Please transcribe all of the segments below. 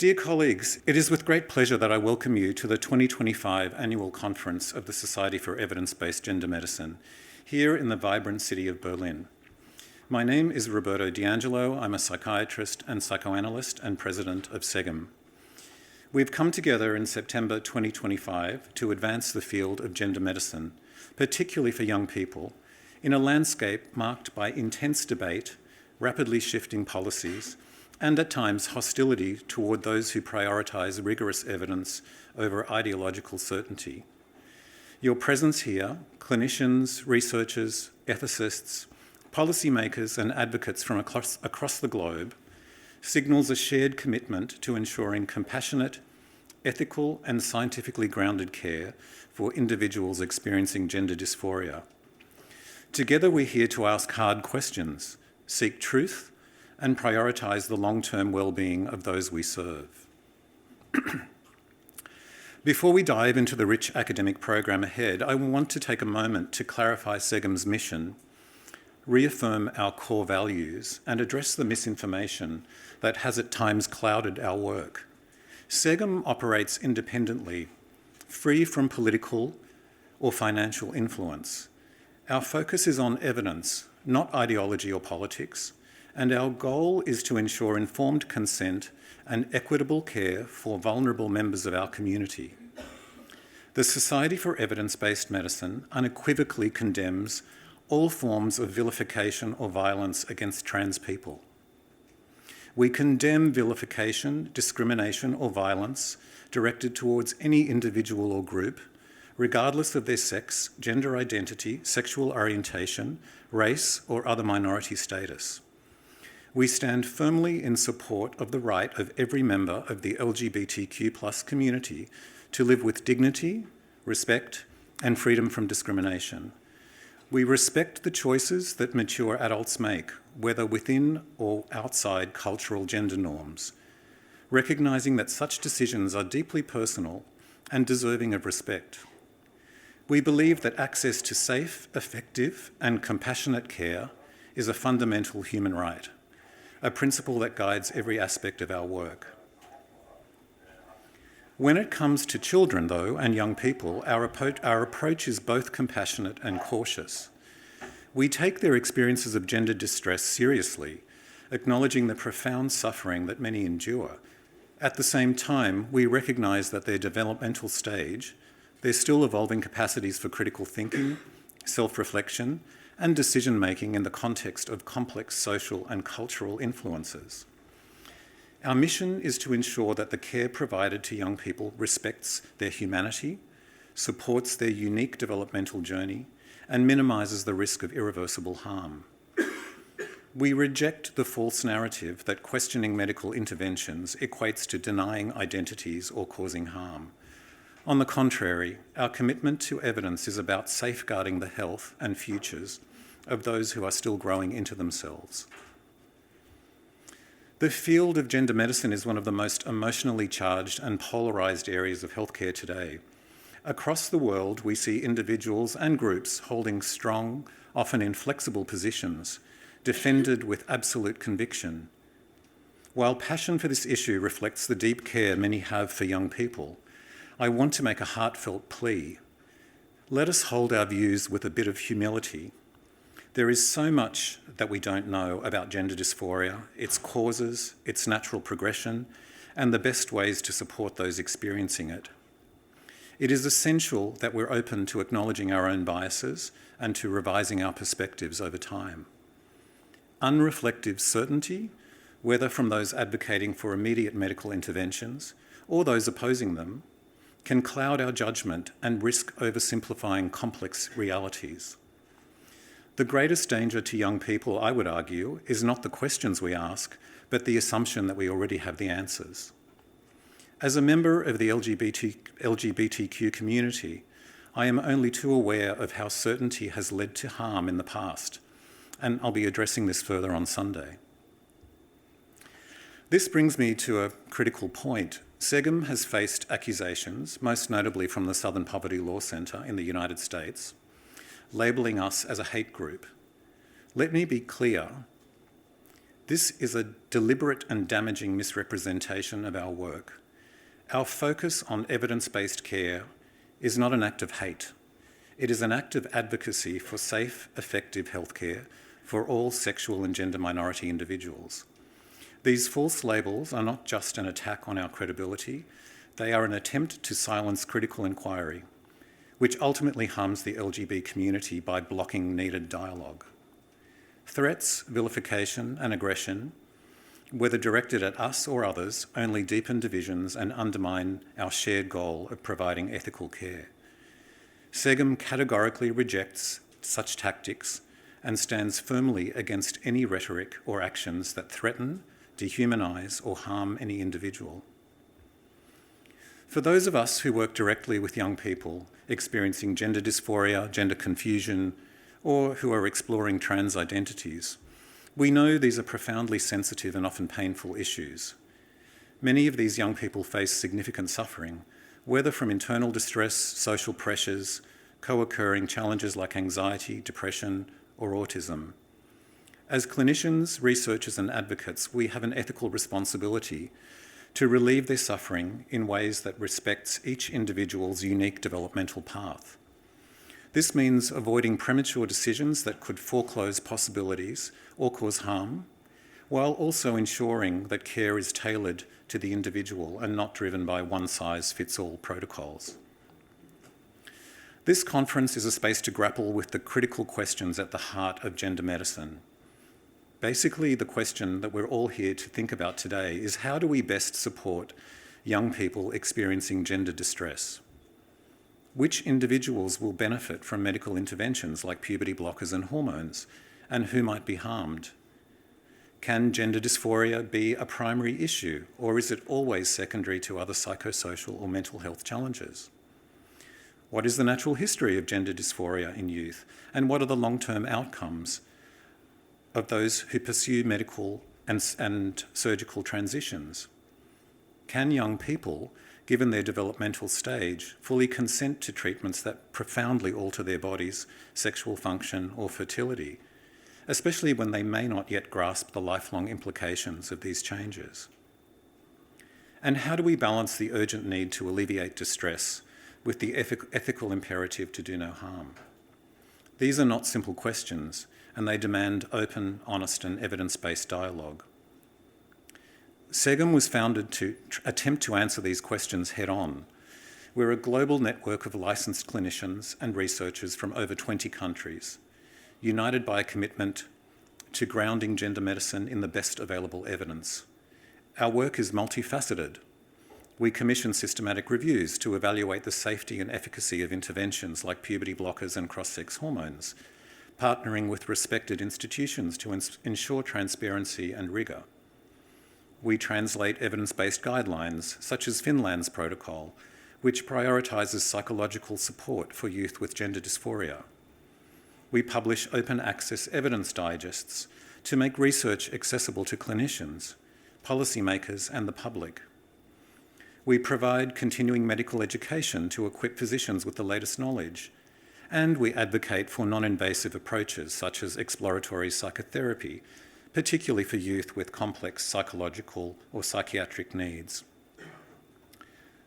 Dear colleagues, it is with great pleasure that I welcome you to the 2025 Annual Conference of the Society for Evidence-Based Gender Medicine, here in the vibrant city of Berlin. My name is Roberto D'Angelo. I'm a psychiatrist and psychoanalyst and president of SEGM. We've come together in September 2025 to advance the field of gender medicine, particularly for young people, in a landscape marked by intense debate, rapidly shifting policies, and at times hostility toward those who prioritise rigorous evidence over ideological certainty. Your presence here, clinicians, researchers, ethicists, policymakers and advocates from across the globe, signals a shared commitment to ensuring compassionate, ethical and scientifically grounded care for individuals experiencing gender dysphoria. Together we're here to ask hard questions, seek truth, and prioritise the long-term well-being of those we serve. Before we dive into the rich academic program ahead, I want to take a moment to clarify SEGM's mission, reaffirm our core values, and address the misinformation that has at times clouded our work. SEGM operates independently, free from political or financial influence. Our focus is on evidence, not ideology or politics, and our goal is to ensure informed consent and equitable care for vulnerable members of our community. The Society for Evidence-Based Medicine unequivocally condemns all forms of vilification or violence against trans people. We condemn vilification, discrimination or violence directed towards any individual or group, regardless of their sex, gender identity, sexual orientation, race or other minority status. We stand firmly in support of the right of every member of the LGBTQ+ community to live with dignity, respect, and freedom from discrimination. We respect the choices that mature adults make, whether within or outside cultural gender norms, recognising that such decisions are deeply personal and deserving of respect. We believe that access to safe, effective, and compassionate care is a fundamental human right, a principle that guides every aspect of our work. When it comes to children, though, and young people, our approach is both compassionate and cautious. We take their experiences of gender distress seriously, acknowledging the profound suffering that many endure. At the same time, we recognise that their developmental stage, their still evolving capacities for critical thinking, self-reflection, and decision-making in the context of complex social and cultural influences. Our mission is to ensure that the care provided to young people respects their humanity, supports their unique developmental journey, and minimises the risk of irreversible harm. We reject the false narrative that questioning medical interventions equates to denying identities or causing harm. On the contrary, our commitment to evidence is about safeguarding the health and futures of those who are still growing into themselves. The field of gender medicine is one of the most emotionally charged and polarised areas of healthcare today. Across the world, we see individuals and groups holding strong, often inflexible positions, defended with absolute conviction. While passion for this issue reflects the deep care many have for young people, I want to make a heartfelt plea. Let us hold our views with a bit of humility. There is so much that we don't know about gender dysphoria, its causes, its natural progression, and the best ways to support those experiencing it. It is essential that we're open to acknowledging our own biases and to revising our perspectives over time. Unreflective certainty, whether from those advocating for immediate medical interventions or those opposing them, can cloud our judgment and risk oversimplifying complex realities. The greatest danger to young people, I would argue, is not the questions we ask, but the assumption that we already have the answers. As a member of the LGBTQ community, I am only too aware of how certainty has led to harm in the past, and I'll be addressing this further on Sunday. This brings me to a critical point. SEGM has faced accusations, most notably from the Southern Poverty Law Center in the United States, labelling us as a hate group. Let me be clear. This is a deliberate and damaging misrepresentation of our work. Our focus on evidence-based care is not an act of hate. It is an act of advocacy for safe, effective healthcare for all sexual and gender minority individuals. These false labels are not just an attack on our credibility, they are an attempt to silence critical inquiry, which ultimately harms the LGBT community by blocking needed dialogue. Threats, vilification, and aggression, whether directed at us or others, only deepen divisions and undermine our shared goal of providing ethical care. SEGM categorically rejects such tactics and stands firmly against any rhetoric or actions that threaten, dehumanise, or harm any individual. For those of us who work directly with young people experiencing gender dysphoria, gender confusion, or who are exploring trans identities, we know these are profoundly sensitive and often painful issues. Many of these young people face significant suffering, whether from internal distress, social pressures, co-occurring challenges like anxiety, depression, or autism. As clinicians, researchers, and advocates, we have an ethical responsibility to relieve their suffering in ways that respects each individual's unique developmental path. This means avoiding premature decisions that could foreclose possibilities or cause harm, while also ensuring that care is tailored to the individual and not driven by one-size-fits-all protocols. This conference is a space to grapple with the critical questions at the heart of gender medicine. Basically, the question that we're all here to think about today is how do we best support young people experiencing gender distress? Which individuals will benefit from medical interventions like puberty blockers and hormones, and who might be harmed? Can gender dysphoria be a primary issue, or is it always secondary to other psychosocial or mental health challenges? What is the natural history of gender dysphoria in youth, and what are the long-term outcomes of those who pursue medical and surgical transitions? Can young people, given their developmental stage, fully consent to treatments that profoundly alter their bodies, sexual function, or fertility, especially when they may not yet grasp the lifelong implications of these changes? And how do we balance the urgent need to alleviate distress with the ethical imperative to do no harm? These are not simple questions, and they demand open, honest, and evidence-based dialogue. SEGM was founded to attempt to answer these questions head-on. We're a global network of licensed clinicians and researchers from over 20 countries, united by a commitment to grounding gender medicine in the best available evidence. Our work is multifaceted. We commission systematic reviews to evaluate the safety and efficacy of interventions like puberty blockers and cross-sex hormones, partnering with respected institutions to ensure transparency and rigour. We translate evidence-based guidelines, such as Finland's protocol, which prioritises psychological support for youth with gender dysphoria. We publish open access evidence digests to make research accessible to clinicians, policymakers, and the public. We provide continuing medical education to equip physicians with the latest knowledge, and we advocate for non-invasive approaches such as exploratory psychotherapy, particularly for youth with complex psychological or psychiatric needs.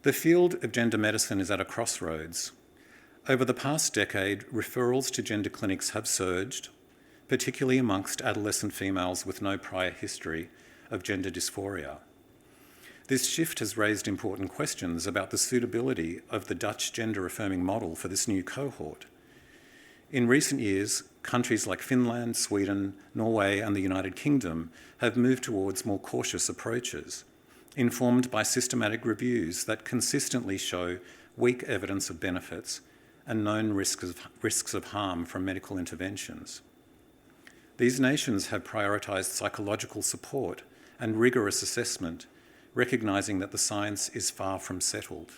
The field of gender medicine is at a crossroads. Over the past decade, referrals to gender clinics have surged, particularly amongst adolescent females with no prior history of gender dysphoria. This shift has raised important questions about the suitability of the Dutch gender-affirming model for this new cohort. In recent years, countries like Finland, Sweden, Norway, and the United Kingdom have moved towards more cautious approaches, informed by systematic reviews that consistently show weak evidence of benefits and known risks of harm from medical interventions. These nations have prioritised psychological support and rigorous assessment, recognising that the science is far from settled.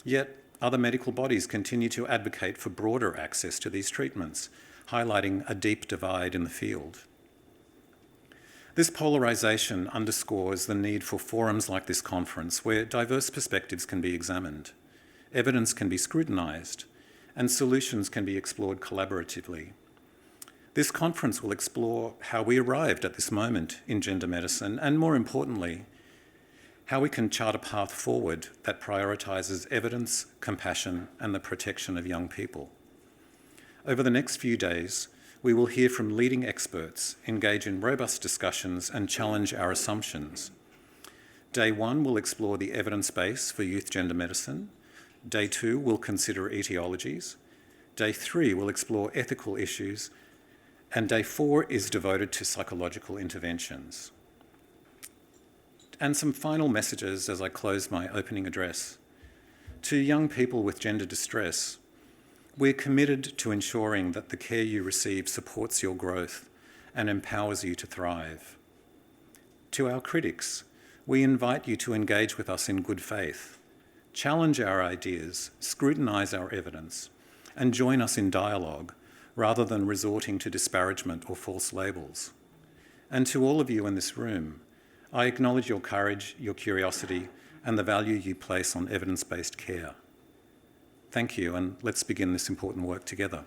Yet, other medical bodies continue to advocate for broader access to these treatments, highlighting a deep divide in the field. This polarisation underscores the need for forums like this conference where diverse perspectives can be examined, evidence can be scrutinised, and solutions can be explored collaboratively. This conference will explore how we arrived at this moment in gender medicine and, more importantly, how we can chart a path forward that prioritises evidence, compassion and the protection of young people. Over the next few days, we will hear from leading experts, engage in robust discussions and challenge our assumptions. Day 1 will explore the evidence base for youth gender medicine. Day 2 will consider etiologies. Day 3 will explore ethical issues. And Day 4 is devoted to psychological interventions. And some final messages as I close my opening address. To young people with gender distress, we're committed to ensuring that the care you receive supports your growth and empowers you to thrive. To our critics, we invite you to engage with us in good faith, challenge our ideas, scrutinise our evidence, and join us in dialogue rather than resorting to disparagement or false labels. And to all of you in this room, I acknowledge your courage, your curiosity, and the value you place on evidence-based care. Thank you, and let's begin this important work together.